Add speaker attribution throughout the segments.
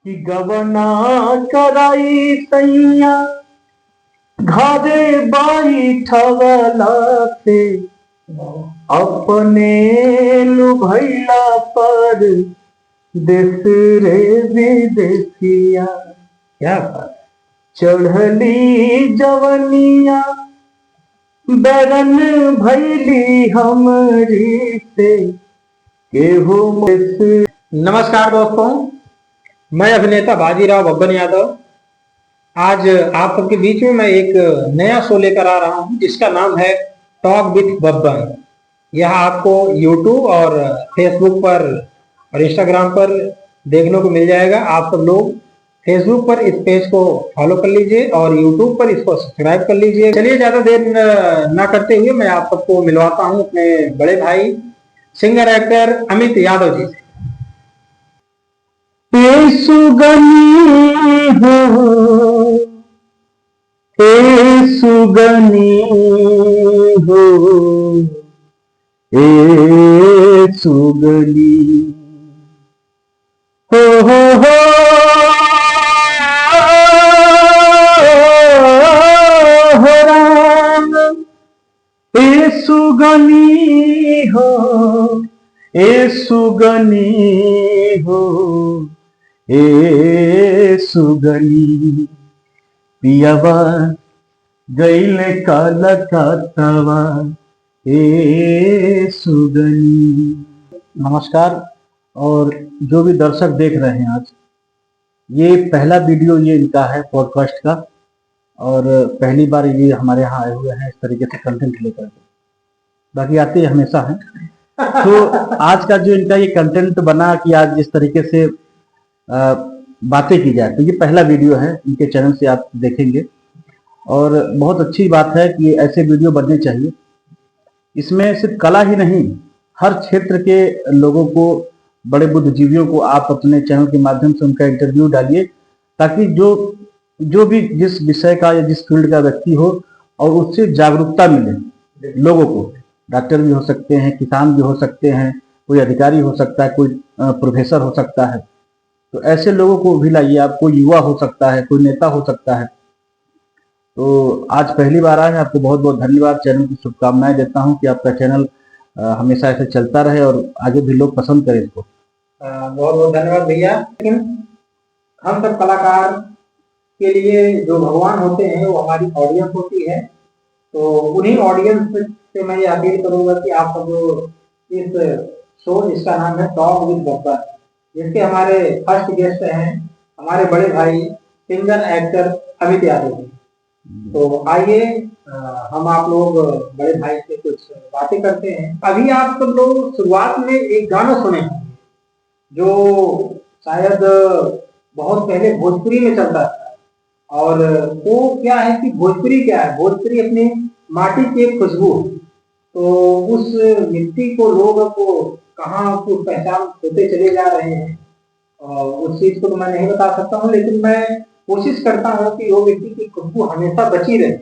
Speaker 1: कि गवना कराई सैया घरे बैठवला से अपने लुभैला पर देश रे विदेशिया। क्या बात। चढ़ली जवनिया बैरन भैली हमरी से केहू।
Speaker 2: नमस्कार दोस्तों, मैं अभिनेता बाजीराव बब्बन यादव आज आप सबके बीच में मैं एक नया शो लेकर आ रहा हूं जिसका नाम है टॉक विथ बब्बन। यह आपको YouTube और Facebook पर और Instagram पर देखने को मिल जाएगा। आप सब लोग Facebook पर इस पेज को फॉलो कर लीजिए और YouTube पर इसको सब्सक्राइब कर लीजिए। चलिए ज्यादा देर ना करते हुए मैं आप सबको मिलवाता हूं अपने बड़े भाई सिंगर एक्टर अमित यादव जी से।
Speaker 1: सुगनी हो, सुगनी हो, सुगनी हो राम। सुगनी हो, सुगनी हो, सुगनी पियावा गईल कलकत्तावा सुगनी। नमस्कार। और जो भी दर्शक देख रहे हैं, आज ये पहला वीडियो ये इनका है पॉडकास्ट का और पहली बार ये हमारे यहाँ आए हुए हैं इस तरीके से कंटेंट लेकर। बाकी आते ही हमेशा हैं। तो आज का जो इनका ये कंटेंट बना कि आज जिस तरीके से बातें की जाए, तो ये पहला वीडियो है इनके चैनल से आप देखेंगे और बहुत अच्छी बात है कि ऐसे वीडियो बनने चाहिए। इसमें सिर्फ कला ही नहीं, हर क्षेत्र के लोगों को, बड़े बुद्धिजीवियों को आप अपने चैनल के माध्यम से उनका इंटरव्यू डालिए ताकि जो भी जिस विषय का या जिस फील्ड का व्यक्ति हो और उससे जागरूकता मिले लोगों को। डॉक्टर भी हो सकते हैं, किसान भी हो सकते हैं, कोई अधिकारी हो सकता है, कोई प्रोफेसर हो सकता है। तो ऐसे लोगों को भी लाइए आप। कोई युवा हो सकता है, कोई नेता हो सकता है। तो आज पहली बार आए हैं, आपको बहुत बहुत धन्यवाद। चैनल की शुभकामनाएं देता हूं कि आपका चैनल हमेशा ऐसे चलता रहे और आगे भी लोग पसंद करें इसको।
Speaker 2: बहुत बहुत धन्यवाद भैया। लेकिन हम सब कलाकार के लिए जो भगवान होते हैं वो हमारी ऑडियंस होती है। तो उन्हीं ऑडियंस से मैं ये अपील करूंगा कि आप सब इस शो जिसका नाम है टॉक विद बब्बन, जिसके हमारे फर्स्ट गेस्ट हैं हमारे बड़े भाई सिंगर एक्टर अमित यादव जी। तो आइए हम आप लोग बड़े भाई से कुछ बातें करते हैं। अभी आप सब लोग शुरुआत में एक गाना सुने जो शायद बहुत पहले भोजपुरी में चलता था। और वो क्या है कि भोजपुरी क्या है, भोजपुरी अपनी माटी की एक खुशबू। तो उस मिट्टी को लोगों को कहाँ कुछ पहचान होते चले जा रहे हैं और उस चीज को तो मैं नहीं बता सकता हूँ, लेकिन मैं कोशिश करता हूँ कि वो मिट्टी की खुशबू हमेशा बची रहे।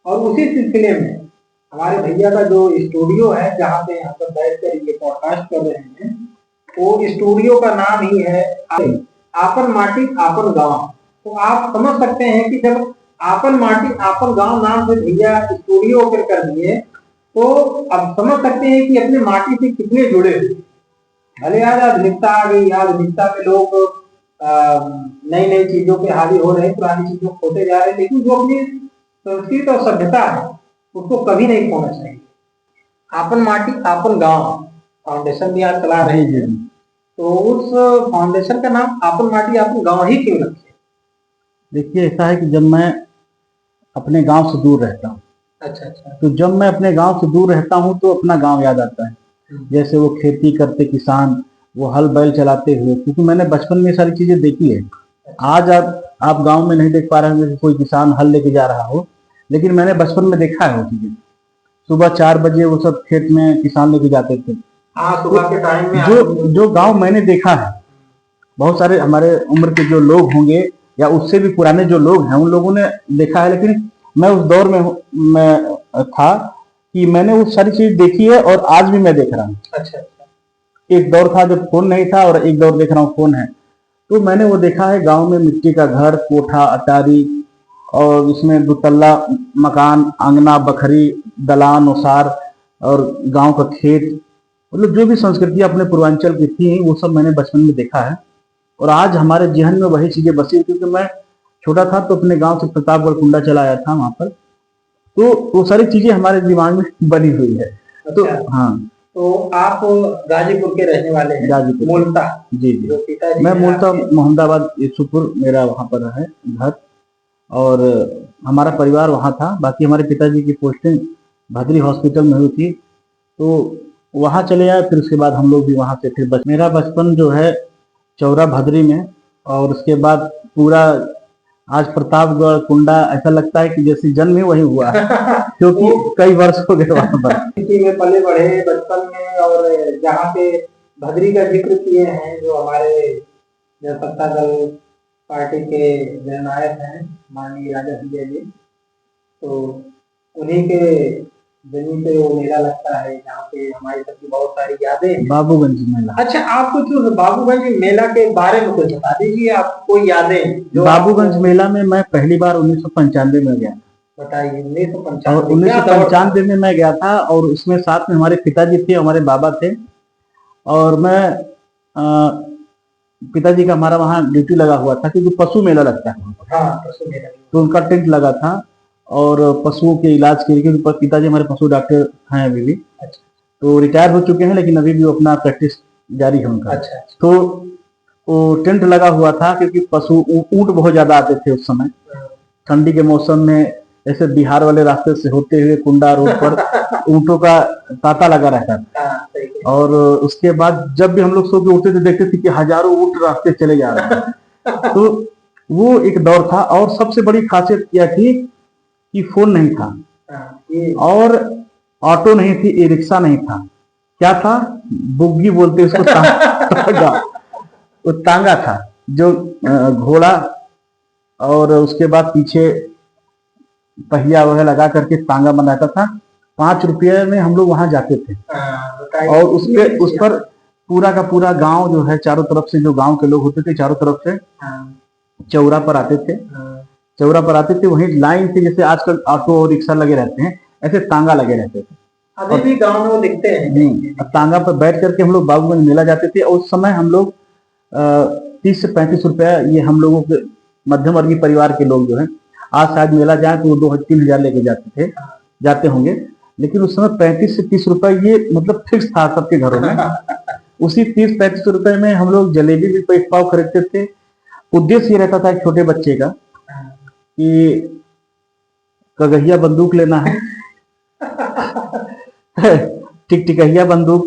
Speaker 2: और उसी सिलसिले में हमारे भैया का जो स्टूडियो है जहाँ पे हम सब बैठ कर ये पॉडकास्ट कर रहे हैं, वो स्टूडियो का नाम ही है आपन माटी आपन गाँव। तो आप समझ सकते हैं कि जब आपन माटी आपन गांव नाम से भैया स्टूडियो ओपन कर दिए तो अब समझ सकते हैं कि अपने माटी से कितने जुड़े हुए। भले आज आधुनिकता आ गई, आधुनिकता में लोग नई नई चीजों पे हावी हो रहे हैं, पुरानी चीजों को खोते जा रहे हैं, लेकिन जो अपनी संस्कृति और सभ्यता है उसको कभी नहीं खोना चाहिए। आपन माटी आपन गांव फाउंडेशन भी आज चला रहे हैं, तो उस फाउंडेशन का नाम आपन माटी आपन गांव ही क्यों रखे?
Speaker 1: देखिए, ऐसा है कि जब मैं अपने गांव से दूर रहता हूँ,
Speaker 2: अच्छा,
Speaker 1: तो जब मैं अपने गांव से दूर रहता हूँ तो अपना गांव याद आता है। जैसे वो खेती करते किसान, वो हल बैल चलाते हुए, क्योंकि मैंने बचपन में सारी चीजें देखी है। आज आप गांव में नहीं देख पा रहे होंगे कि कोई किसान हल लेके जा रहा हो, लेकिन मैंने बचपन में देखा है वो चीजें। सुबह 4 बजे वो सब खेत में किसान लेके जाते थे।
Speaker 2: सुबह के टाइम में
Speaker 1: जो गाँव मैंने देखा है, बहुत सारे हमारे उम्र के जो लोग होंगे या उससे भी पुराने जो लोग हैं उन लोगों ने देखा है, लेकिन मैं उस दौर में मैं था कि मैंने वो सारी चीज देखी है और आज भी मैं देख रहा हूँ।
Speaker 2: अच्छा।
Speaker 1: एक दौर था जब फोन नहीं था और एक दौर देख रहा हूँ फोन है। तो मैंने वो देखा है गांव में मिट्टी का घर, कोठा, अटारी और उसमें दुतल्ला मकान, आंगना, बखरी, दलान, ओसार और गांव का खेत, मतलब जो भी संस्कृति अपने पूर्वांचल की थी वो सब मैंने बचपन में देखा है। और आज हमारे जहन में वही चीजें बसी हैं, क्योंकि मैं छोटा था तो अपने गांव से प्रतापगढ़ कुंडा चला आया था वहां पर, तो वो सारी चीजें हमारे दिमाग में बनी हुई है। तो
Speaker 2: अच्छा,
Speaker 1: हाँ,
Speaker 2: तो आप गाजीपुर के रहने वाले हैं
Speaker 1: गाजीपुर।
Speaker 2: मूलतः?
Speaker 1: जी जी,
Speaker 2: जो पिताजी
Speaker 1: मैं
Speaker 2: हैं
Speaker 1: मूलतः
Speaker 2: आपके?
Speaker 1: मोहम्मदाबाद यूसुफपुर मेरा वहां पर है घर, और हमारा परिवार वहां था। बाकी हमारे पिताजी की पोस्टिंग भदरी हॉस्पिटल में हुई थी, तो वहां चले आए। फिर उसके बाद हम लोग भी वहां से फिर मेरा बचपन जो है चौरा भदरी में, और उसके बाद पूरा आज प्रतापगढ़ कुंडा ऐसा लगता है कि जैसे जन्म ही वही हुआ है, क्योंकि कई वर्ष हो गए वहां पर।
Speaker 2: सिटी में पले बढ़े बचपन में, और जहाँ पे भदरी का जिक्र किए हैं, जो हमारे जनता दल पार्टी के जननायक हैं माननीय राजा सिंधिया जी, तो उन्हीं के जमीन पे वो मेला लगता है, जहाँ पे हमारी सबकी बहुत सारी यादें हैं।
Speaker 1: बाबूगंज मेला।
Speaker 2: अच्छा, आप कुछ बाबूगंज मेला के बारे में कुछ बता दीजिए, आप कोई यादें जो
Speaker 1: बाबूगंज मेला में मैं पहली बार 1995 में गया,
Speaker 2: बताइए।
Speaker 1: और 1995 में मैं गया था, और उसमें साथ में हमारे पिताजी थे, हमारे बाबा थे, और मैं पिताजी का हमारा वहाँ ड्यूटी लगा हुआ था, क्योंकि पशु मेला लगता है वहाँ पर।
Speaker 2: हाँ, पशु मेला।
Speaker 1: तो उनका टेंट लगा था, और पशुओं के इलाज के लिए, क्योंकि पिताजी हमारे पशु डॉक्टर हैं अभी भी।
Speaker 2: अच्छा।
Speaker 1: तो रिटायर हो चुके हैं, लेकिन अभी भी वो अपना प्रैक्टिस जारी है उनका।
Speaker 2: अच्छा।
Speaker 1: तो वो टेंट लगा हुआ था, क्योंकि पशु ऊंट बहुत ज्यादा आते थे उस समय ठंडी के मौसम में। ऐसे बिहार वाले रास्ते से होते हुए कुंडा रोड पर ऊंटों का तांता लगा रहता था। और उसके बाद जब भी हम लोग सो के उठते थे, देखते थे कि हजारों ऊंट रास्ते चले जा रहे हैं। तो वो एक दौर था। और सबसे बड़ी खासियत यह थी कि फोन नहीं था, और ऑटो नहीं थी, ई रिक्शा नहीं था। क्या था? बुग्गी बोलते उसको, तांगा। वो तांगा था, जो घोड़ा, और उसके बाद पीछे पहिया वगैरह लगा करके तांगा बनाता था। 5 रुपये में हम लोग वहां जाते थे, और उस पर पूरा का पूरा गांव जो है, चारों तरफ से जो गांव के लोग होते थे, चारों तरफ से चौरा पर आते थे। चौरा पर आते थे, वहीं लाइन से, जैसे आजकल ऑटो और रिक्शा लगे रहते हैं, ऐसे तांगा लगे रहते थे।
Speaker 2: अभी भी गांव में वो दिखते हैं।
Speaker 1: तांगा पर बैठ करके हम लोग बाबूगंज मेला जाते थे। और उस समय हम लोग 30 से 35 रुपया, ये हम लोगों के मध्यम वर्गीय परिवार के लोग जो है, आज शायद मेला जाए तो वो 2-3 हजार लेके जाते होंगे, लेकिन उस समय 35 से 30 रुपए ये मतलब फिक्स था सबके घरों में। उसी 30-35 रुपए में हम लोग जलेबी भी 1 पाव खरीदते थे। उद्देश्य ये रहता था एक छोटे बच्चे का कि कगहिया बंदूक लेना है, टिकटिकहिया बंदूक,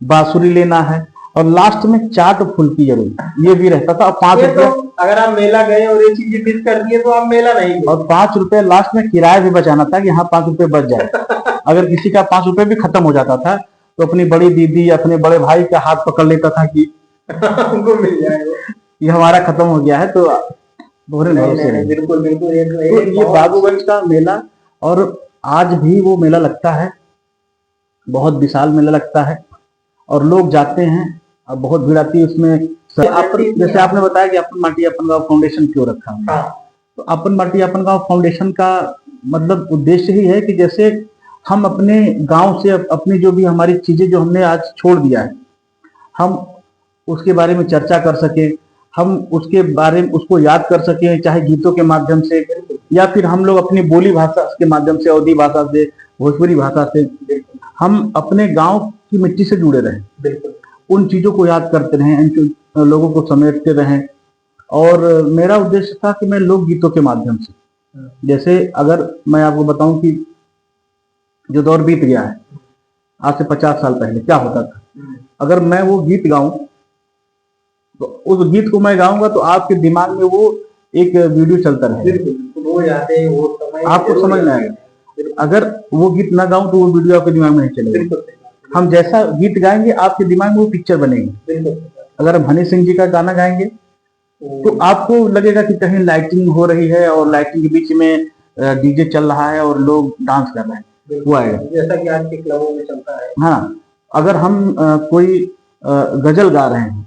Speaker 1: बांसुरी लेना है, और लास्ट में चाट फुल्की जरूर, ये भी रहता था। और 5 रुपये,
Speaker 2: अगर आप मेला गए और ये चीजें मिस कर दिए तो आप मेला नहीं गए।
Speaker 1: और 5 रुपए लास्ट में किराया भी बचाना था, कि हाँ 5 रुपए बच जाए। अगर किसी का 5 रुपए भी खत्म हो जाता था, तो अपनी बड़ी दीदी, अपने बड़े भाई का हाथ पकड़ लेता था कि
Speaker 2: उनको मिल जाएगा,
Speaker 1: ये हमारा खत्म हो गया है। तो
Speaker 2: बिल्कुल बिल्कुल।
Speaker 1: तो ये बाबूगंज का मेला, और आज भी वो मेला लगता है, बहुत विशाल मेला लगता है, और लोग जाते हैं, और बहुत भीड़ आती है उसमें। जैसे आपने बताया कि अपन माटी अपन गांव फाउंडेशन क्यों रखा है, तो अपन माटी अपन गांव फाउंडेशन का मतलब उद्देश्य ही है कि जैसे हम अपने गांव से अपनी जो भी हमारी चीजें जो हमने आज छोड़ दिया है, हम उसके बारे में चर्चा कर सके, हम उसके बारे में उसको याद कर सके, चाहे गीतों के माध्यम से, या फिर हम लोग अपनी बोली भाषा के माध्यम से, अवधी भाषा से, भोजपुरी भाषा से, हम अपने गांव की मिट्टी से जुड़े रहें, उन चीजों को याद करते रहें, इन लोगों को समेटते रहें। और मेरा उद्देश्य था कि मैं लोक गीतों के माध्यम से, जैसे अगर मैं आपको बताऊं कि जो दौर बीत गया है, आज से 50 साल पहले क्या होता था, अगर मैं वो गीत गाऊं, तो उस गीत को मैं गाऊंगा तो आपके दिमाग में वो एक वीडियो चलता रहेगा, आपको समझ में आएगा। अगर वो गीत ना गाऊं तो वो वीडियो आपके दिमाग में नहीं चलेगा। हम जैसा गीत गाएंगे आपके दिमाग में वो पिक्चर बनेगी। अगर हम हनी सिंह जी का गाना गाएंगे तो आपको लगेगा कि कहीं लाइटिंग हो रही है, और लाइटिंग के बीच में डीजे चल रहा है और लोग डांस कर रहे हैं, वो आएगा,
Speaker 2: जैसा कि आज के क्लबों में चलता है।
Speaker 1: हाँ, अगर हम कोई गजल गा रहे हैं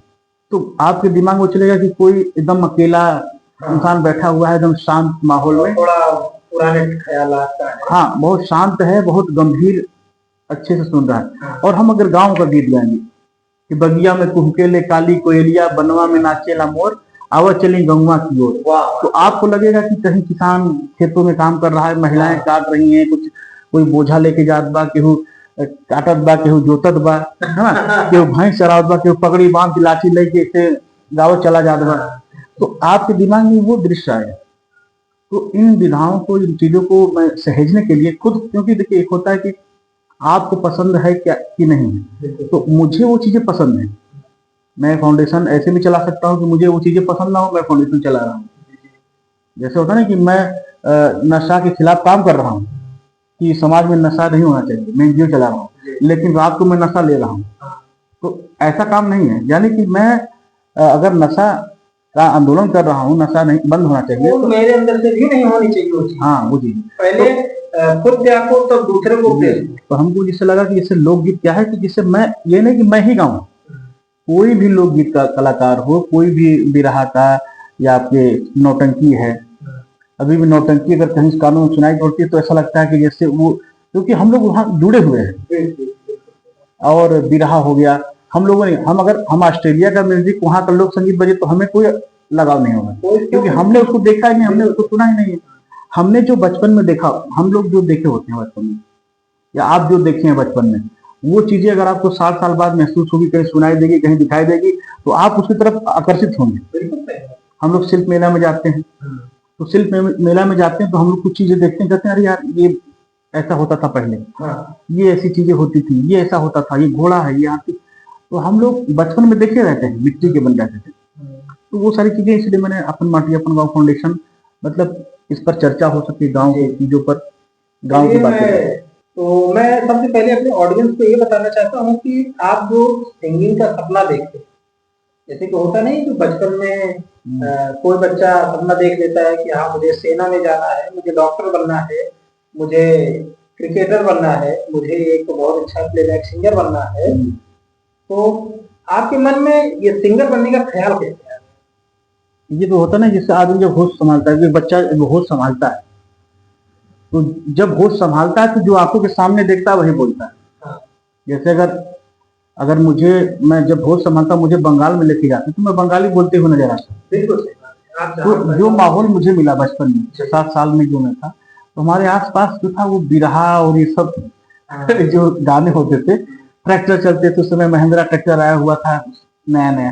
Speaker 1: तो आपके दिमाग में वो चलेगा कि कोई एकदम अकेला इंसान बैठा हुआ है एकदम शांत माहौल में,
Speaker 2: थोड़ा पुराने ख्यालात का है।
Speaker 1: हाँ बहुत शांत है, बहुत गंभीर, अच्छे से सुन रहा है। और हम अगर गांव का गीत गाएंगे कि बगिया में कुहकेले काली कोयलिया, बनवा में नाचेला मोर, आवा चली गंगवा की ओर, तो आपको लगेगा कि कहीं किसान खेतों में काम कर रहा है, महिलाएं काट रही हैं, कुछ कोई बोझा लेके जात बा, केहू काटत बा, केहू जोतत बा, है ना, केहू भैंस चरावत बा, केहू पगड़ी बांध के लाठी लेके इसे गाँव चला जात बा। तो आपके दिमाग में वो दृश्य आएगा। तो इन विधाओं को, इन चीजों को मैं सहेजने के लिए खुद, क्योंकि देखिए एक होता है कि आपको पसंद है क्या कि नहीं है, तो मुझे वो चीजें पसंद है, मैं फाउंडेशन ऐसे भी चला सकता हूँ कि मुझे वो चीजें पसंद ना हो, मैं फाउंडेशन चला रहा हूँ। जैसे होता है ना कि मैं नशा के खिलाफ काम कर रहा हूँ कि समाज में नशा नहीं होना चाहिए, मैं एनजीओ चला रहा हूँ, लेकिन रात को मैं नशा ले रहा हूँ, तो ऐसा काम नहीं है। यानी कि मैं अगर नशा का आंदोलन कर रहा हूँ, नशा नहीं बंद होना चाहिए,
Speaker 2: तो मेरे अंदर से भी नहीं होनी चाहिए वो चीज।
Speaker 1: हाँ वो चीज
Speaker 2: पहले खुद त्यागो तब दूसरे को उपदेश।
Speaker 1: तो हमको जिससे लगा कि जैसे लोकगीत क्या है कि जिससे मैं, ये नहीं कि मैं ही गाऊं, कोई भी लोकगीत का कलाकार हो, कोई भी बिरहा का या आपके नौटंकी है, अभी भी नौटंकी अगर कहीं कानों में सुनाई पड़ती है तो ऐसा लगता है कि जैसे वो, क्योंकि हम लोग वहाँ जुड़े हुए हैं। और बिरहा हो गया, हम लोगों ने, अगर हम ऑस्ट्रेलिया का म्यूजिक, वहाँ का लोक संगीत बजे तो हमें कोई लगाव नहीं होगा, क्योंकि हमने उसको देखा ही नहीं, हमने उसको सुना ही नहीं है। हमने जो बचपन में देखा, हम लोग जो देखे होते हैं बचपन में, या आप जो देखे हैं बचपन में, वो चीजें अगर आपको 60 साल बाद महसूस होगी, कहीं सुनाई देगी, कहीं दिखाई देगी, तो आप उसकी तरफ आकर्षित होंगे। हम लोग शिल्प मेला में जाते हैं, तो शिल्प मेला में जाते हैं तो हम लोग कुछ चीजें देखते हैं, कहते हैं अरे यार ये ऐसा होता था पहले, ये ऐसी चीजें होती थी, ये ऐसा होता था, ये घोड़ा है, ये हाथी, तो हम लोग बचपन में देखे रहते हैं, मिट्टी के बन जाते थे। तो वो सारी चीजें, इसलिए मैंने अपन माटी अपन गाँव फाउंडेशन, मतलब इस पर चर्चा हो सके गाँव की चीजों पर, गाँव की बातें।
Speaker 2: तो मैं सबसे पहले अपने ऑडियंस को ये बताना चाहता हूँ कि आप जो सिंगिंग का सपना देखते हैं, जैसे कि होता नहीं कि बचपन में कोई बच्चा सपना देख लेता है कि हाँ मुझे सेना में जाना है, मुझे डॉक्टर बनना है, मुझे क्रिकेटर बनना है, मुझे एक बहुत अच्छा प्लेबैक सिंगर बनना है, तो आपके मन में ये सिंगर बनने का ख्याल कैसे आया?
Speaker 1: ये तो होता ना, जिससे आदमी जब होश संभालता है, बच्चा होश संभालता है, तो जब होश संभालता है तो जो आंखों के सामने देखता है वही बोलता है। जैसे अगर मुझे, मैं जब होश संभालता मुझे बंगाल में लेके जाते तो मैं बंगाली बोलते हुए नजर आता।
Speaker 2: बिल्कुल।
Speaker 1: तो जो माहौल मुझे मिला बचपन में, 6-7 साल में जो मैं था, तो हमारे आसपास जो था वो बिरहा और ये सब जो गाने होते थे, ट्रैक्टर चलते थे, उस समय महिंद्रा ट्रैक्टर आया हुआ था नया नया,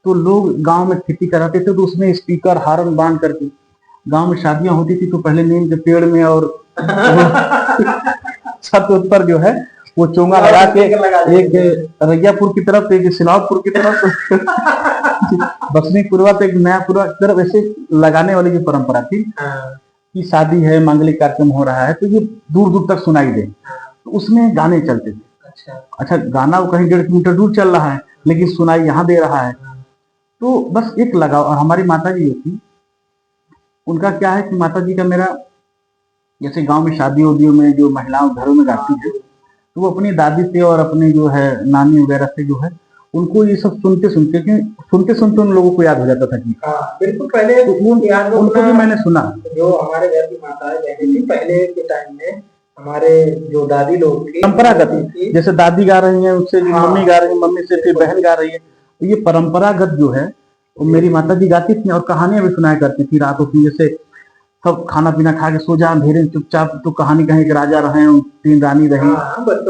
Speaker 1: तो लोग गांव में खेती कराते थे, तो उसमें स्पीकर हारन बांध करके, गांव में शादियां होती थी तो पहले नीम के पेड़ में और छत पर जो है वो चोंगा लगा के, एक रैयापुर की तरफ, एक सिलावपुर की तरफ, बसनीपुरवा तो एक नयापुरवा की तरफ, ऐसे लगाने वाली जो परंपरा थी कि शादी है, मांगलिक कार्यक्रम हो रहा है, तो ये दूर दूर तक सुनाई दे, तो उसमें गाने चलते थे। अच्छा गाना वो कहीं 1.5 किलोमीटर दूर चल रहा है, लेकिन सुनाई यहाँ दे रहा है, तो बस एक लगाव। और हमारी माता जी होती, उनका क्या है कि माता जी का मेरा, जैसे गांव में शादी उदियों में जो महिलाओं घरों में गाती है, तो वो अपनी दादी से और अपने जो है नानी वगैरह से जो है, उनको ये सब सुनते सुनते उन लोगों को याद हो जाता था कि
Speaker 2: बिल्कुल। पहले
Speaker 1: तो उनको भी मैंने सुना।
Speaker 2: जो हमारे घर की माताएं बहनें थी पहले के टाइम में, हमारे जो दादी लोग थी,
Speaker 1: परंपरागत, जैसे दादी गा रही है उससे मम्मी गा रही है, मम्मी से फिर बहन गा रही है, तो ये परंपरागत जो है वो मेरी माता जी गाती थी, और कहानियां भी सुनाया करती थी रात को, जैसे सब खाना पीना खा के सो जा, अंधेरे चुपचाप, तो कहानी कहीं एक राजा रहे, 3 रानी रही,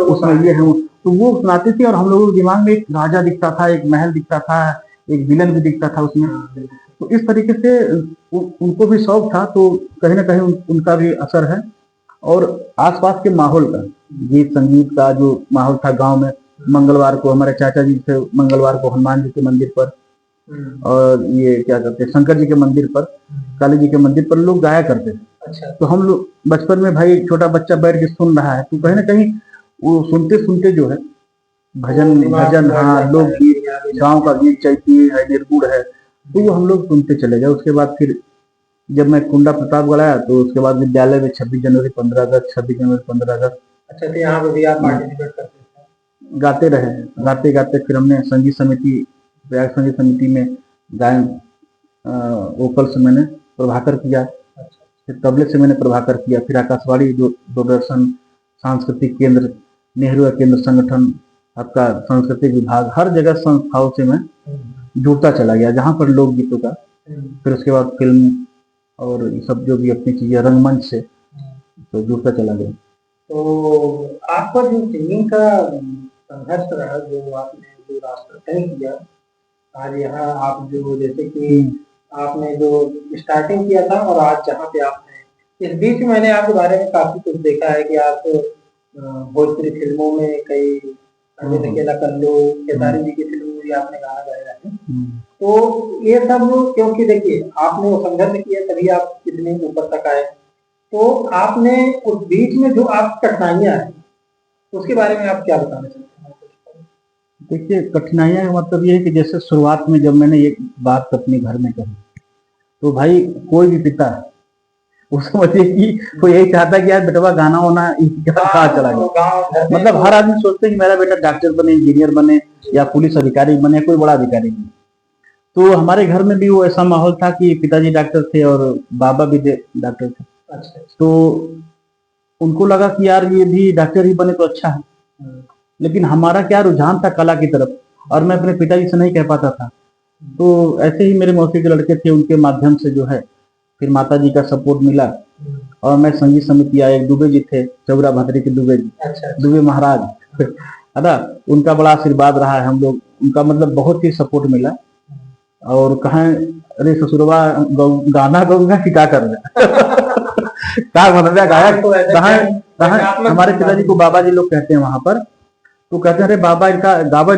Speaker 1: उसमें ये है, तो वो सुनाती थी, और हम लोगों के दिमाग में एक राजा दिखता था, एक महल दिखता था, एक विलन भी दिखता था उसमें। तो इस तरीके से उनको भी शौक था, तो कहीं ना कहीं उनका भी असर है। और आसपास के माहौल का, गीत संगीत का जो माहौल था गांव में, मंगलवार को हमारे चाचा जी थे, मंगलवार को हनुमान जी के मंदिर पर, और ये क्या करते, शंकर जी के मंदिर पर, काली जी के मंदिर पर लोग गाया करते थे।
Speaker 2: अच्छा।
Speaker 1: तो हम लोग बचपन में, भाई छोटा बच्चा बैठ के सुन रहा है, तो कहीं ना कहीं वो सुनते सुनते जो है भजन हाँ, लोकगीत, गाँव का गीत, चैती है, निर्गुण है, तो वो हम लोग सुनते चले गए। उसके बाद फिर जब मैं कुंडा प्रतापगढ़ आया, तो उसके बाद विद्यालय में 26 जनवरी 15 अगस्त, 26 जनवरी 15 अगस्त,
Speaker 2: अच्छा, तो यहाँ पे भी आप पार्टिसिपेट करते थे?
Speaker 1: गाते रहे, गाते गाते फिर हमने संगीत समिति प्रयाग संगीत समिति में गायन वोकल से मैंने प्रभाकर किया, फिर तबले से मैंने प्रभाकर किया, फिर आकाशवाणी दूरदर्शन सांस्कृतिक केंद्र, नेहरू केंद्र संगठन, आपका सांस्कृतिक विभाग, हर जगह संस्थाओं से मैं जुड़ता चला गया, जहाँ पर लोकगीतों का, फिर उसके बाद फिल्म और ये सब जो भी अपनी चीजें रंगमंच से तो जुड़ता चला गया।
Speaker 2: तो आपका जो सिंगिंग का संघर्ष रहा, जो आपने जो रास्ता तय किया, आज यहाँ आप जो जैसे कि आपने जो स्टार्टिंग किया था और आज जहाँ पे आप हैं, इस बीच मैंने आपके बारे में काफी कुछ देखा है कि आप भोजपुरी फिल्मों में कई अकेला कल्लू, खेसारी जी की फिल्मों में आपने गाना गाया है। तो ये सब क्योंकि देखिए आपने वो संघर्ष किया तभी आप इतने ऊपर तक आए। तो आपने उस बीच में जो आप कठिनाइयां हैं उसके बारे में आप क्या बताना चाहते हैं?
Speaker 1: देखिए, कठिनाइयां का मतलब ये है कि जैसे शुरुआत में जब मैंने एक बात अपने घर में कही, तो भाई कोई भी पिता वो समझिए कि वो यही चाहता है कि यार बेटवा गाना होना कहाँ चला गया। मतलब हर आदमी सोचते हैं कि मेरा बेटा डॉक्टर बने, इंजीनियर बने, या पुलिस अधिकारी बने, कोई बड़ा अधिकारी बने। तो हमारे घर में भी वो ऐसा माहौल था कि पिताजी डॉक्टर थे और बाबा भी डॉक्टर थे। तो उनको लगा कि यार ये भी डॉक्टर ही बने तो अच्छा है, लेकिन हमारा क्या रुझान था कला की तरफ, और मैं अपने पिताजी से नहीं कह पाता था। तो ऐसे ही मेरे मौसी के लड़के थे, उनके माध्यम से जो है फिर माता जी का सपोर्ट मिला, और मैं संगीत समिति आया। एक दुबे जी थे, चौरा भद्री के दुबे जी, दुबे महाराज है ना, उनका बड़ा आशीर्वाद रहा है हम लोग, उनका मतलब बहुत ही सपोर्ट मिला। और कहें अरे ससुरवा गाना गाऊंगा कि क्या कर रहे क्या बनवा गायक, कहा हमारे पिताजी को बाबा जी लोग कहते हैं वहां पर, तो कहते हैं अरे बाबा इनका गावा,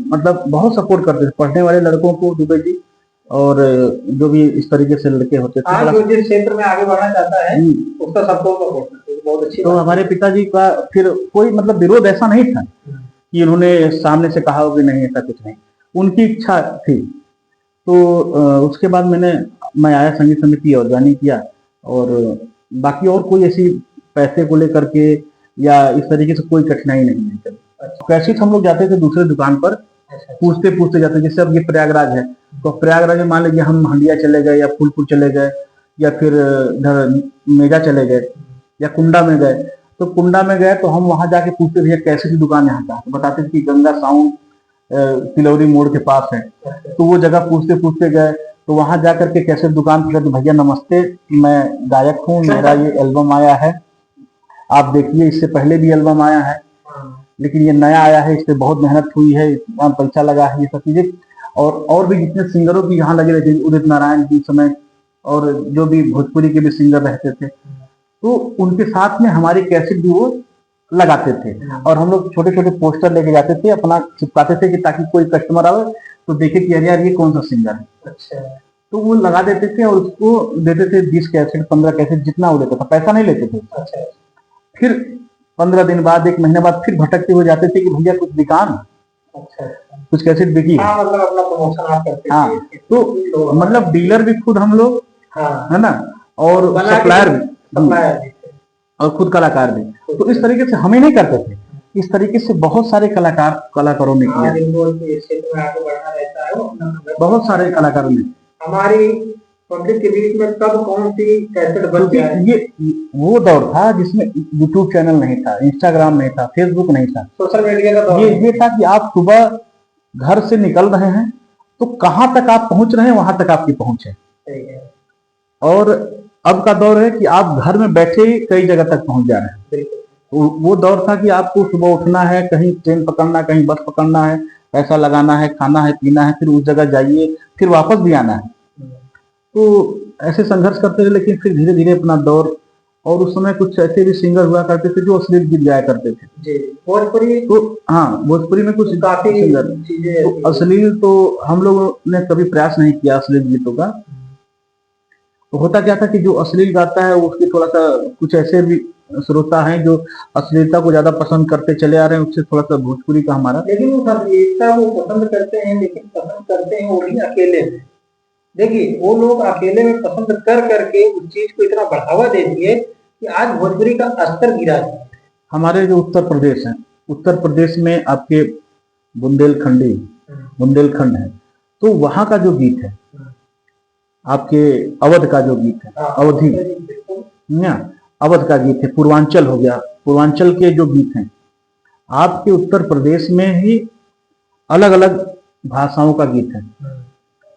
Speaker 1: मतलब बहुत सपोर्ट करते थे पढ़ने वाले लड़कों को दुबे जी, और जो भी इस तरीके से लड़के होते थे।
Speaker 2: जो जिस क्षेत्र में आगे बढ़ना चाहता है उसका सपोर्ट बहुत अच्छी।
Speaker 1: तो हमारे पिताजी का फिर कोई मतलब विरोध ऐसा नहीं था कि उन्होंने सामने से कहा हो कि नहीं, ऐसा कुछ नहीं, उनकी इच्छा थी। तो उसके बाद मैं आया संगीत समिति और ज्वाइनिंग किया, और बाकी और कोई ऐसी पैसे को लेकर के या इस तरीके से कोई कठिनाई नहीं है। कैसेट हम लोग जाते थे दूसरे दुकान पर, पूछते पूछते जाते, जैसे अब ये प्रयागराज है तो प्रयागराज में मान लीजिए हम हंडिया चले गए या फूलपुर चले गए या फिर इधर मेजा चले गए या कुंडा में गए, तो कुंडा में गए तो हम वहां जाके पूछते थे कैसे की दुकान यहाँ का, तो बताते थे कि गंगा साउंड तिलौरी मोड़ के पास है। तो वो जगह पूछते पूछते गए, तो वहां जाकर के कैसे दुकान पर, तो भैया नमस्ते, मैं गायक हूँ, मेरा ये एल्बम आया है, आप देखिए, इससे पहले भी एल्बम आया है लेकिन ये नया आया है, इस पर बहुत मेहनत हुई है, इतना पैसा लगा है, ये सब चीजें। और भी जितने सिंगरों की यहाँ लगे रहते, उदित नारायण जी समय, और जो भी भोजपुरी के भी सिंगर रहते थे, तो उनके साथ में हमारी कैसेट भी वो लगाते थे, और हम लोग छोटे छोटे पोस्टर लेके जाते थे, अपना चिपकाते थे कि ताकि कोई कस्टमर आवे तो देखे कि यार ये कौन सा सिंगर है।
Speaker 2: अच्छा।
Speaker 1: तो वो लगा देते थे और उसको देते थे 20 कैसेट 15 कैसेट जितना वो लेता था, पैसा नहीं लेते थे।
Speaker 2: अच्छा। फिर
Speaker 1: 15 दिन बाद, 1 महीने बाद फिर भटकते हुए जाते थे कि भैया कुछ बिका ना।
Speaker 2: अच्छा।
Speaker 1: कुछ कैसेट बिकी।
Speaker 2: हाँ, मतलब अपना प्रमोशन आप करते थे।
Speaker 1: हाँ, तो मतलब डीलर भी खुद हम लोग, है ना, और सप्लायर भी, और खुद कलाकार भी। तो इस तरीके से हमें नहीं करते थे, इस तरीके से बहुत सारे कलाकारों ने किया, बहुत सारे कलाकारों ने।
Speaker 2: हमारी पब्लिक के बीच में कब कौन सी कैसेट बन गया है?
Speaker 1: ये वो दौर था जिसमें यूट्यूब चैनल नहीं था, इंस्टाग्राम नहीं था, फेसबुक नहीं था,
Speaker 2: सोशल मीडिया का दौर।
Speaker 1: ये था कि आप सुबह घर से निकल रहे हैं तो कहां तक आप पहुंच रहे हैं, वहां तक आपकी पहुंच है। और अब का दौर है कि आप घर में बैठे ही कई जगह तक पहुंच जा रहे हैं। वो दौर था कि आपको सुबह उठना है, कहीं ट्रेन पकड़ना, कहीं बस पकड़ना है, पैसा लगाना है, खाना है, पीना है, फिर उस जगह जाइए, फिर वापस भी आना है। तो ऐसे संघर्ष करते रहे, लेकिन फिर धीरे धीरे अपना दौर, और उस समय कुछ ऐसे भी सिंगर हुआ करते थे जो अश्लील गीत गाया करते थे। भोजपुरी, तो हाँ, भोजपुरी में कुछ काफी सिंगर, तो अश्लील तो हम लोगों ने कभी प्रयास नहीं किया अश्लील गीतों का। तो होता क्या था कि जो अश्लील गाता है उसके थोड़ा सा कुछ ऐसे भी श्रोता हैं जो अश्लीलता को ज्यादा पसंद करते चले आ रहे हैं, उससे थोड़ा सा भोजपुरी का हमारा,
Speaker 2: लेकिन वो अश्लीलता वो पसंद करते हैं, लेकिन पसंद करते हैं वो भी अकेले में। देखिए, वो लोग अकेले में पसंद कर करके उस चीज को इतना बढ़ावा दे दिए कि आज भोजपुरी का स्तर गिरा है।
Speaker 1: हमारे जो उत्तर प्रदेश है, उत्तर प्रदेश में आपके बुंदेलखंड है, तो वहां का जो गीत है, आपके अवध का जो गीत है, अवधि ना, अवध का गीत है, पूर्वांचल हो गया, पूर्वांचल के जो गीत हैं, आपके उत्तर प्रदेश में ही अलग अलग भाषाओं का गीत है,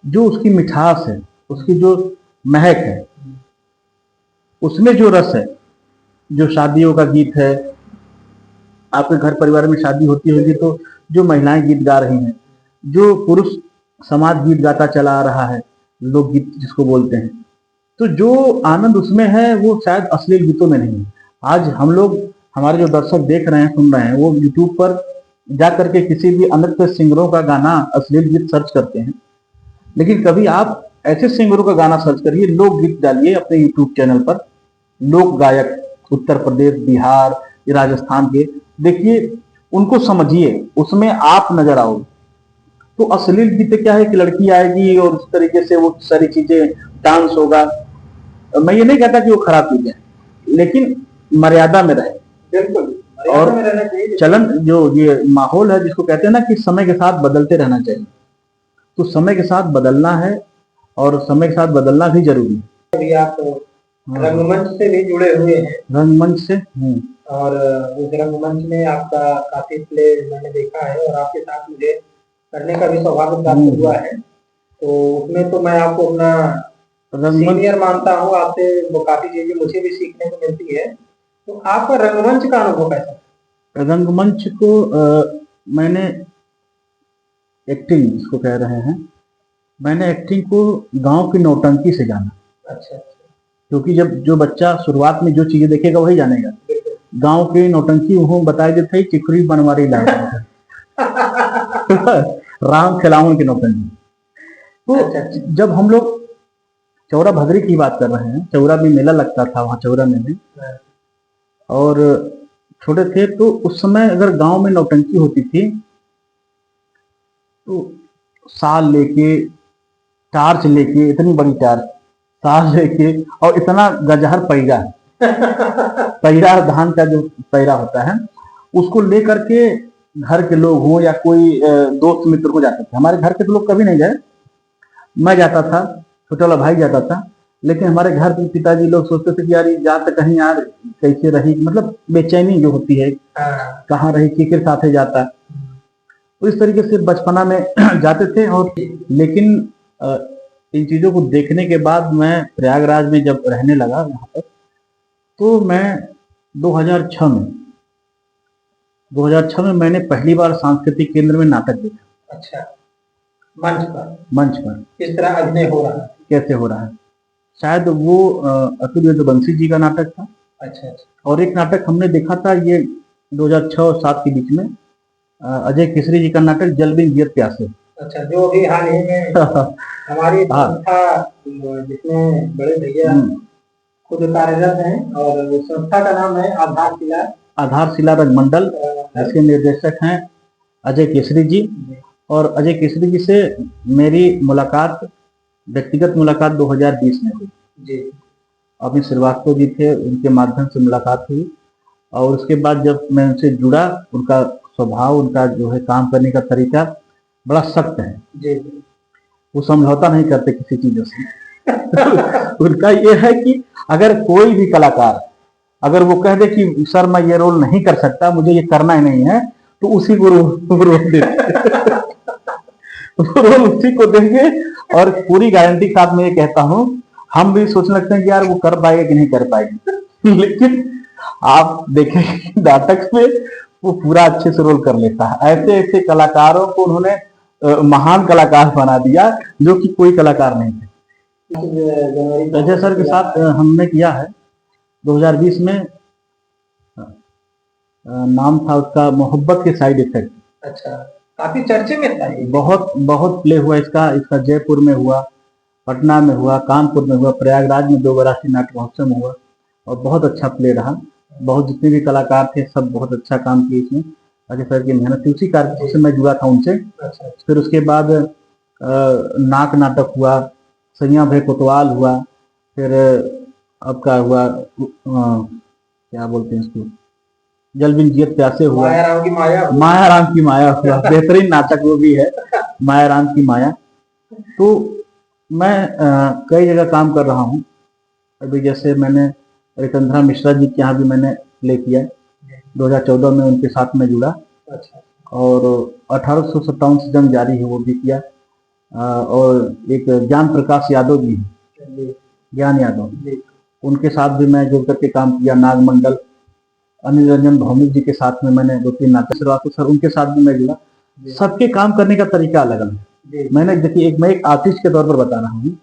Speaker 1: जो उसकी मिठास है, उसकी जो महक है, उसमें जो रस है, जो शादियों का गीत है, आपके घर परिवार में शादी होती होगी तो जो महिलाएं गीत गा रही हैं, जो पुरुष समाज गीत गाता चला आ रहा है, लोकगीत जिसको बोलते हैं, तो जो आनंद उसमें है वो शायद अश्लील गीतों में नहीं है। आज हम लोग, हमारे जो दर्शक देख रहे हैं, सुन रहे हैं, वो यूट्यूब पर जा करके किसी भी नृत्य सिंगरों का गाना अश्लील गीत सर्च करते हैं, लेकिन कभी आप ऐसे सिंगरों का गाना सर्च करिए, लोकगीत डालिए अपने यूट्यूब चैनल पर, लोक गायक उत्तर प्रदेश, बिहार, राजस्थान के, देखिए, उनको समझिए, उसमें आप नजर आओ। तो अश्लील गीत क्या है कि लड़की आएगी और उस तरीके से वो सारी चीजें, डांस होगा, मैं ये नहीं कहता कि वो खराब चीजें हैं, लेकिन मर्यादा में रहे।
Speaker 2: बिल्कुल,
Speaker 1: और
Speaker 2: मर्यादा में रहना चाहिए।
Speaker 1: चलन जो ये माहौल है, जिसको कहते हैं ना कि समय के साथ बदलते रहना चाहिए, तो समय के साथ बदलना है और समय के साथ बदलना भी जरूरी है।
Speaker 2: अभी आप रंगमंच से भी जुड़े हुए हैं,
Speaker 1: रंगमंच से
Speaker 2: और उस रंगमंच में आपका काफी प्ले मैंने देखा है, और आपके साथ मुझे करने का भी सौभाग्य प्राप्त हुआ है। तो उसमें तो मैं आपको अपना सीनियर मानता हूँ, आपसे वो काफी चीजें मुझे भी सीखने को मिलती है। तो आपका रंगमंच का अनुभव कैसा?
Speaker 1: रंगमंच को मैंने एक्टिंग जिसको कह रहे हैं, मैंने एक्टिंग को गांव की नौटंकी से जाना।
Speaker 2: अच्छा।
Speaker 1: क्योंकि जब जो बच्चा शुरुआत में जो चीजें देखेगा वही जानेगा। गांव की नौटंकी वो बताए देते ही चिकरी बनवारी लाए राम खिलावन की नौटंकी। तो जब हम लोग चौरा भद्री की बात कर रहे हैं, चौरा में मेला लगता था, वहां चौरा में भी, और छोटे थे, तो उस समय अगर गांव में नौटंकी होती थी तो साल लेके, टार्च लेके, इतनी बड़ी टार्च, साल लेके, और इतना गजहर पैरा पैरा, धान का जो पैरा होता है, उसको लेकर के घर के लोग हों या कोई दोस्त मित्र हो जाते थे। हमारे घर के तो लोग कभी नहीं गए, मैं जाता था, छोटा वाला भाई जाता था, लेकिन हमारे घर के पिताजी लोग सोचते थे कि यार जा तो कहीं, यार कैसे रही, मतलब बेचैनी जो होती है, कहाँ रही, किसके साथ जाता, तो इस तरीके से बचपना में जाते थे। और लेकिन इन चीजों को देखने के बाद मैं प्रयागराज में जब रहने लगा यहाँ पर, तो मैं 2006 में मैंने पहली बार सांस्कृतिक केंद्र में नाटक देखा।
Speaker 2: अच्छा, मंच पर
Speaker 1: किस
Speaker 2: तरह अभिनय हो रहा है,
Speaker 1: कैसे हो रहा है। शायद वो अतुल यदुवंशी जी का नाटक था।
Speaker 2: अच्छा।
Speaker 1: और एक नाटक हमने देखा था, ये 2006 और 2007 के बीच में, अजय केसरी जी का नाटक जल बिन गिरत प्यासे।
Speaker 2: अच्छा, जो भी हाल ही में हमारी संस्था, जिसमें बड़े भैया खुद कार्यरत हैं, और उस संस्था का नाम है
Speaker 1: आधारशिला रंगमंडल, जिसके निर्देशक हैं अजय केसरी जी। और अजय केसरी जी से मेरी मुलाकात, व्यक्तिगत मुलाकात 2020 में हुई जी। अमित श्रीवास्तव जी थे, उनके माध्यम से मुलाकात हुई, और उसके बाद जब मैं उनसे जुड़ा, उनका स्वभाव, उनका जो है काम करने का तरीका बड़ा सख्त है जी। वो समझौता नहीं करते किसी चीजों से उनका ये है कि अगर कोई भी कलाकार अगर वो कह दे कि सर मैं ये रोल नहीं कर सकता, मुझे ये करना ही नहीं है, तो उसी को रोल देंगे रोल उसी को देंगे। और पूरी गारंटी के साथ मैं ये कहता हूँ, हम भी सोचने लगते हैं कि यार वो कर पाएगा कि नहीं कर पाएगी लेकिन आप देखें नाटक में वो पूरा अच्छे से रोल कर लेता है। ऐसे ऐसे कलाकारों को उन्होंने महान कलाकार बना दिया जो कि कोई कलाकार नहीं थे। अजय सर के साथ हमने किया है 2020 में, नाम था उसका मोहब्बत के साइड इफेक्ट।
Speaker 2: अच्छा, काफी चर्चे में था।
Speaker 1: बहुत प्ले हुआ इसका जयपुर में हुआ, पटना में हुआ, कानपुर में हुआ, प्रयागराज में 2 बरासी नाट्य महोत्सव में हुआ, और बहुत अच्छा प्ले रहा। बहुत जितने भी कलाकार थे सब बहुत अच्छा काम किए इसमें। अजय सर की मेहनत थी, उसी कार्य से मैं जुड़ा था उनसे। फिर उसके बाद नाक नाटक हुआ, सैया भय कोतवाल हुआ, फिर आपका हुआ क्या बोलते हैं इसको, जल बिन गिरत प्यासे हुआ, माया राम की माया हुआ बेहतरीन नाटक वो भी है, माया राम की माया। तो मैं कई जगह काम कर रहा हूँ। अभी जैसे मैंने रितंद्रा मिश्रा जी के यहाँ भी मैंने प्ले किया, 2014 में उनके साथ में जुड़ा।
Speaker 2: अच्छा।
Speaker 1: और 1857 से जंग जारी है वो भी किया। और एक ज्ञान प्रकाश यादव जी हैं, ज्ञान यादव, उनके साथ भी मैं जुड़ करके काम किया। नागमंडल, अनिल रंजन भौमिक जी के साथ में मैंने 2-3 नाटक शुरुआत, सर उनके साथ भी मैं जुड़ा। सबके काम करने का तरीका अलग अलग है। मैंने देखिए, मैं एक आर्टिस्ट के तौर पर बता रहा हूँ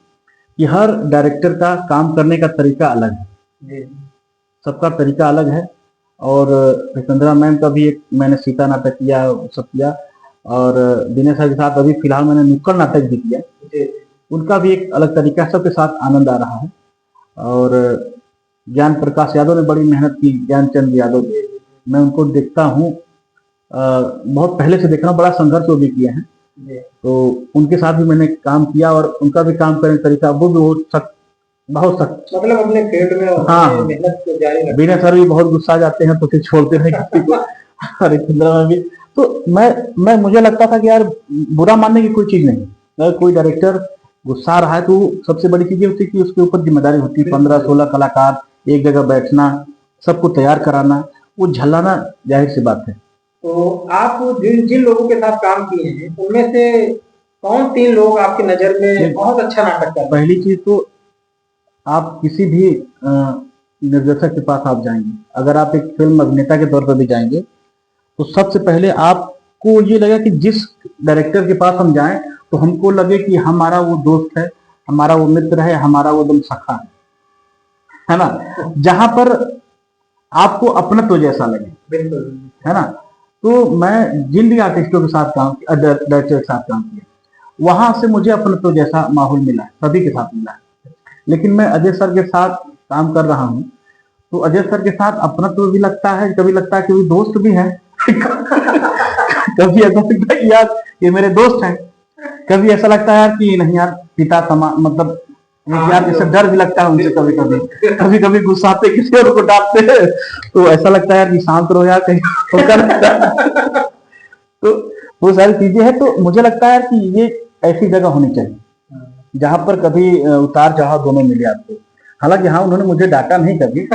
Speaker 1: कि हर डायरेक्टर का काम करने का तरीका अलग है, सबका तरीका अलग है। और रितंद्रा मैम का भी एक मैंने सीता नाटक किया, सब किया। और दिनेश सर के साथ अभी फिलहाल मैंने नुक्कड़ नाटक भी किया, उनका भी एक अलग तरीका है, सबके साथ आनंद आ रहा है। और ज्ञान प्रकाश यादव ने बड़ी मेहनत की, ज्ञानचंद यादव, मैं उनको देखता हूँ, बहुत पहले से देख रहा हूँ, बड़ा संघर्ष वो भी किए हैं। तो उनके साथ भी मैंने काम किया और उनका भी काम करने का तरीका वो भी बहुत सख्त,
Speaker 2: मतलब अपने फील्ड में
Speaker 1: हाँ,
Speaker 2: मेहनत को जारी रखते
Speaker 1: बिना सर भी बहुत गुस्सा जाते हैं तो फिर छोड़ते नहीं किसी को। अरे चंद्रा में भी तो मैं मुझे लगता था कि यार बुरा मानने की कोई चीज नहीं। अगर कोई डायरेक्टर गुस्सा रहा है तो सबसे बड़ी चीज ये होती है कि उसके ऊपर जिम्मेदारी होती है। 15-16 कलाकार एक जगह बैठना, सबको तैयार कराना, वो झल्लाना जाहिर सी बात है।
Speaker 2: तो आप जिन जिन लोगों के साथ काम किए हैं उनमें से कौन 3 लोग आपकी नजर में बहुत अच्छा नाटक कर रहे हैं?
Speaker 1: पहली चीज तो आप किसी भी निर्देशक के पास आप जाएंगे, अगर आप एक फिल्म अभिनेता के तौर पर भी जाएंगे, तो सबसे पहले आपको ये लगे कि जिस डायरेक्टर के पास हम जाएं तो हमको लगे कि हमारा वो दोस्त है, हमारा वो मित्र है, हमारा वो दम सखा है ना, जहां पर आपको अपनत्व जैसा लगे,
Speaker 2: बिल्कुल,
Speaker 1: है ना। तो मैं जिन भी आर्टिस्टों के साथ काम किया, डायरेक्टर के साथ काम किया, वहां से मुझे अपनत्व जैसा माहौल मिला है, सभी के साथ मिला है। लेकिन मैं अजय सर के साथ काम कर रहा हूँ तो अजय सर के साथ अपनत्व भी लगता है, कभी लगता है कि वो दोस्त भी है। कभी ऐसा लगता है कि यार ये मेरे दोस्त हैं, कभी ऐसा लगता है यार कि नहीं यार पिता समान, मतलब यार जैसे डर भी लगता है उनसे। कभी कभी कभी कभी गुस्साते किसी और को डांटते हैं तो ऐसा लगता है यार कि शांत रहो यार, कहीं होता लगता है। तो वो सारी चीजें हैं। तो मुझे लगता है यार कि ये ऐसी जगह होनी चाहिए जहां पर कभी उतार चढ़ाव दोनों मिले आपको। हालांकि हाँ, उन्होंने मुझे डांटा नहीं कभी,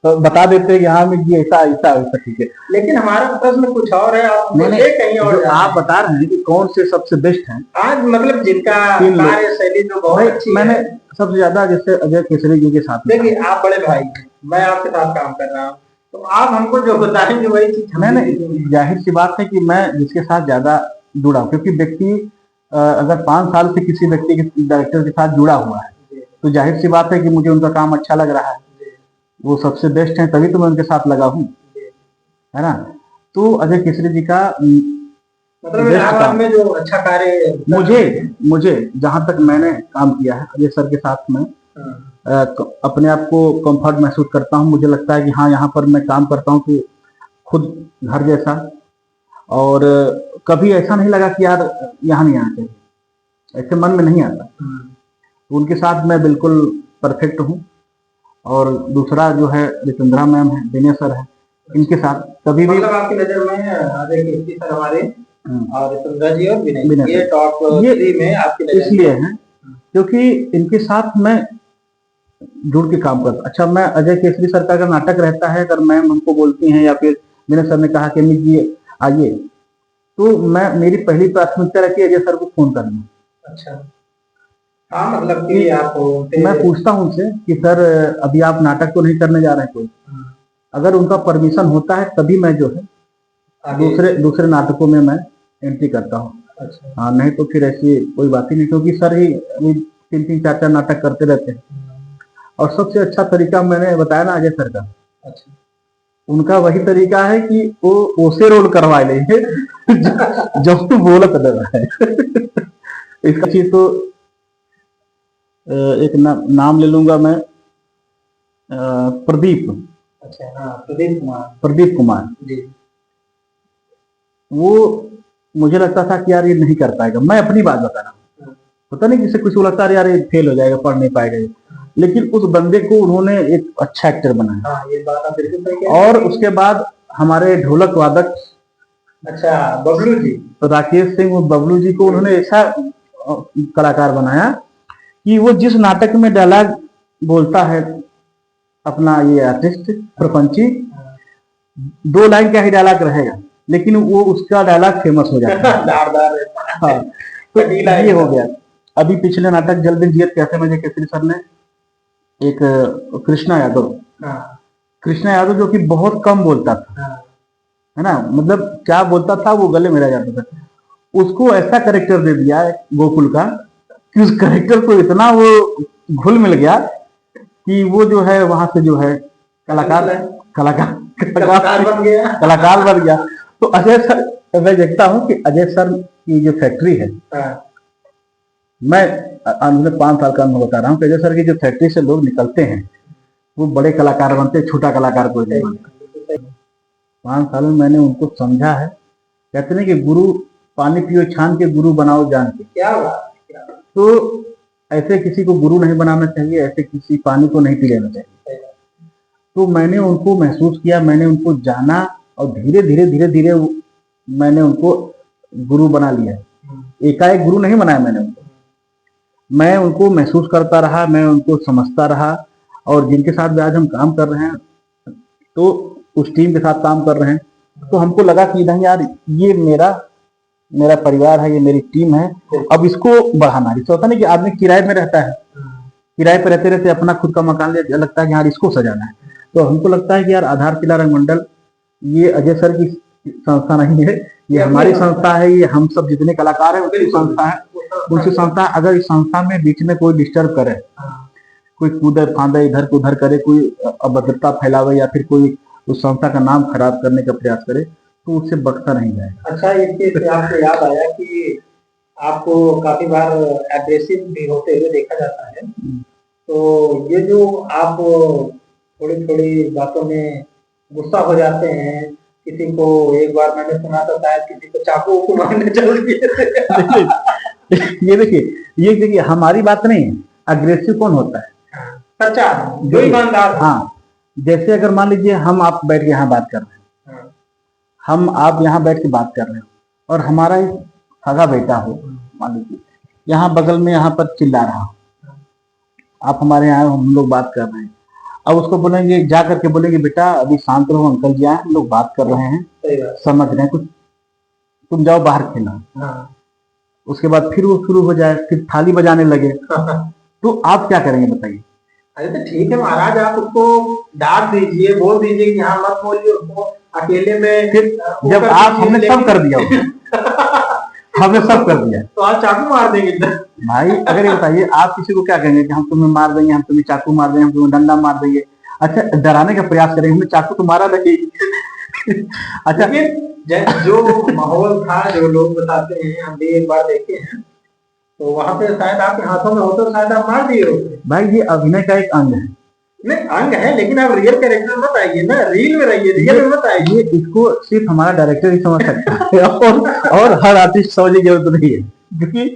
Speaker 1: तो बता देते कि हाँ जी ऐसा ऐसा ऐसा, ठीक है।
Speaker 2: लेकिन हमारा प्रश्न कुछ और है, आप
Speaker 1: मैंने
Speaker 2: कहीं और
Speaker 1: आप बता रहे हैं कि कौन से सबसे बेस्ट हैं
Speaker 2: आज, मतलब जिनका कार्य शैली जो बहुत अच्छी
Speaker 1: मैंने सबसे ज्यादा जैसे अजय केसरी जी के साथ।
Speaker 2: देखिए आप बड़े भाई, मैं आपके साथ काम कर रहा हूँ, तो आप हमको जो बताएंगे वही चीज
Speaker 1: मैंने, जाहिर सी बात है कि मैं जिसके साथ ज्यादा जुड़ा, क्योंकि व्यक्ति अगर 5 साल से किसी व्यक्ति के डायरेक्टर के साथ जुड़ा हुआ है तो जाहिर सी बात है कि मुझे उनका काम अच्छा लग रहा है, वो सबसे बेस्ट है, तभी तो मैं उनके साथ लगा हूँ, है ना। तो अजय केसरी जी का
Speaker 2: मतलब इलाहाबाद में जो अच्छा कार्य
Speaker 1: मुझे जहां तक मैंने काम किया है अजय सर के साथ में अपने आप को कंफर्ट महसूस करता हूँ। मुझे लगता है कि हाँ, यहाँ पर मैं काम करता हूँ तो खुद घर जैसा। और कभी ऐसा नहीं लगा कि यार यहाँ नहीं आना चाहिए, ऐसे मन में नहीं आता। उनके साथ मैं बिल्कुल परफेक्ट हूँ। और दूसरा जो है रितंद्रा मैम है, दिनेश सर है, इनके साथ कभी भी,
Speaker 2: मतलब आपकी नजर में अजय केसरी सर हमारे और रितंद्रा जी और विनय ये टॉप 3 में आपकी नजर
Speaker 1: इसलिए है क्योंकि इनके साथ मैं जुड़ के काम करता। अच्छा, मैं अजय केसरी सर का अगर नाटक रहता है, अगर मैम हमको बोलती हैं या फिर विनय सर ने कहा कि अमित जी आइए, तो मेरी पहली प्राथमिकता रहती है अजय सर को फोन करना।
Speaker 2: अच्छा, हाँ, मतलब कि आप
Speaker 1: मैं पूछता हूँ उनसे कि सर अभी आप नाटक तो नहीं करने जा रहे हैं कोई, अगर उनका परमिशन होता है तभी मैं जो है दूसरे नाटकों में मैं एंट्री करता हूँ। अच्छा। हाँ, नहीं तो फिर ऐसी कोई बात ही नहीं, क्योंकि सर ही 3-3, 4-4 नाटक करते रहते हैं। और सबसे अच्छा तरीका मैंने बताया ना अजय सर का। अच्छा। उनका वही तरीका है कि वो ओसे रोल करवा लेंगे जो बोलत है। इसका चीज तो एक नाम ले लूंगा मैं, प्रदीप।
Speaker 2: अच्छा, हाँ,
Speaker 1: प्रदीप कुमार जी। वो मुझे लगता था कि यार ये नहीं कर पाएगा, मैं अपनी बात बता रहा हूँ, पता नहीं किसी कुछ लगता है यार ये फेल हो जाएगा, पढ़ नहीं पाएगा ये, लेकिन उस बंदे को उन्होंने एक अच्छा एक्टर बनाया। हाँ, ये बात आप बिल्कुल सही कह रहे हैं। और उसके बाद हमारे ढोलक वादक, अच्छा, बबलू जी, राकेश सिंह, बबलू जी को उन्होंने ऐसा कलाकार बनाया कि वो जिस नाटक में डायलॉग बोलता है अपना ये आर्टिस्ट प्रपंची, 2 लाइन का ही डायलॉग रहेगा लेकिन वो उसका डायलॉग फेमस हो जाता है।
Speaker 2: धारदार रहता है।
Speaker 1: हाँ, तो ये हो गया। अभी पिछले नाटक जल दिन जियत कैसे मजे केसरी सर ने एक कृष्णा यादव,
Speaker 2: हाँ,
Speaker 1: कृष्णा यादव जो कि बहुत कम बोलता था,
Speaker 2: हाँ,
Speaker 1: है ना, मतलब क्या बोलता था वो गले में रह जाता था, उसको ऐसा कैरेक्टर दे दिया है गोकुल का कि उस कैरेक्टर को इतना वो घुल मिल गया कि वो जो है वहां से जो है कलाकार कलाकार
Speaker 2: कलाकार बन गया।
Speaker 1: कलाकार बन गया। तो अजय सर, मैं देखता हूँ कि अजय सर की जो फैक्ट्री है,
Speaker 2: हाँ,
Speaker 1: मैं 5 साल का मैं बता रहा हूँ कि अजय सर की जो फैक्ट्री से लोग निकलते हैं वो बड़े कलाकार बनते हैं, छोटा कलाकार कोई नहीं बनता। 5 साल में मैंने उनको समझा है। कहते हैं कि गुरु पानी पियो छान के, गुरु बनाओ जान के।
Speaker 2: क्या बात, क्या बात।
Speaker 1: तो ऐसे किसी को गुरु नहीं बनाना चाहिए, ऐसे किसी पानी को नहीं पी लेना चाहिए। तो मैंने उनको महसूस किया, मैंने उनको जाना और धीरे धीरे धीरे धीरे मैंने उनको गुरु बना लिया। एकाएक गुरु नहीं बनाया मैंने उनको, मैं उनको महसूस करता रहा, मैं उनको समझता रहा। और जिनके साथ भी आज हम काम कर रहे हैं, तो उस टीम के साथ काम कर रहे हैं, तो हमको लगा कि नहीं यार, ये मेरा परिवार है, ये मेरी टीम है, अब इसको बढ़ाना। इससे होता नहीं कि आदमी किराए में रहता है, किराए पे रहते रहते अपना खुद का मकान ले लगता है कि यार इसको सजाना है। तो हमको लगता है कि यार आधार किला रंगमंडल ये अजय सर की संस्था नहीं है, ये हमारी संस्था है, ये हम सब जितने कलाकार हैं उनकी संस्था है, उनकी संस्था। अगर इस संस्था में बीच में कोई डिस्टर्ब करे, कोई कूदे फांदे इधर को उधर करे, कोई अभद्रता फैलावे या फिर कोई उस संस्था का नाम खराब करने का प्रयास करे, तो उससे बख्शा नहीं जाएगा।
Speaker 2: अच्छा, इससे आपको याद आया कि आपको काफी बार एग्रेसिव भी होते हुए देखा जाता है, तो ये जो आप थोड़ी थोड़ी बातों में गुस्सा हो जाते हैं, किसी को एक बार मैंने सुना था शायद किसी को चाकू को मारने चल दिए।
Speaker 1: ये देखिए हमारी बात नहीं है, अग्रेसिव कौन होता है?
Speaker 2: सच्चा, जो ईमानदार।
Speaker 1: हाँ, जैसे अगर मान लीजिए हम आप बैठ के यहाँ बात कर रहे हैं, हम आप यहाँ बैठ के बात कर रहे हो और हमारा एक सगा बेटा हो, मान लीजिए यहाँ बगल में यहाँ पर चिल्ला रहा हो, आप हमारे यहाँ हम लोग बात कर रहे हैं, अब उसको बोलेंगे, जा करके बोलेंगे बेटा अभी शांत रहो, अंकल जी आए, हम लोग बात कर रहे हैं, समझ रहे हैं कुछ, तुम जाओ बाहर खेलना। उसके बाद फिर वो शुरू हो जाए, फिर थाली बजाने लगे, तो आप क्या करेंगे बताइए?
Speaker 2: अरे तो ठीक है महाराज, आप उसको डांट दीजिए, बोल दीजिए कि हाँ मत बोलिए उसको अकेले में।
Speaker 1: फिर जब आप हमने सब कर दिया हमने सब कर दिया
Speaker 2: तो आप चाकू मार देंगे
Speaker 1: भाई? अगर ये बताइए आप किसी को क्या कहेंगे कि हम तुम्हें मार देंगे, हम तुम्हें चाकू मार देंगे, हम तुम्हें डंडा मार देंगे? अच्छा, डराने का प्रयास करेंगे, हमने चाकू तो मारा नहीं।
Speaker 2: अच्छा, जो माहौल था, जो लोग बताते हैं, हम भी एक बार देखे हैं, तो वहां पे शायद आपके हाथों में होते, शायद आप मार दिए होते। भाई
Speaker 1: ये अभिनय का एक अंग है।
Speaker 2: नहीं, अंग है, लेकिन आप रियल कैरेक्टर मत आइए ना, रील में रहिए, रियल में मत आइए।
Speaker 1: इसको सिर्फ हमारा डायरेक्टर ही समझ सकता है और हर आर्टिस्ट समझने की जरूरत नहीं है, क्योंकि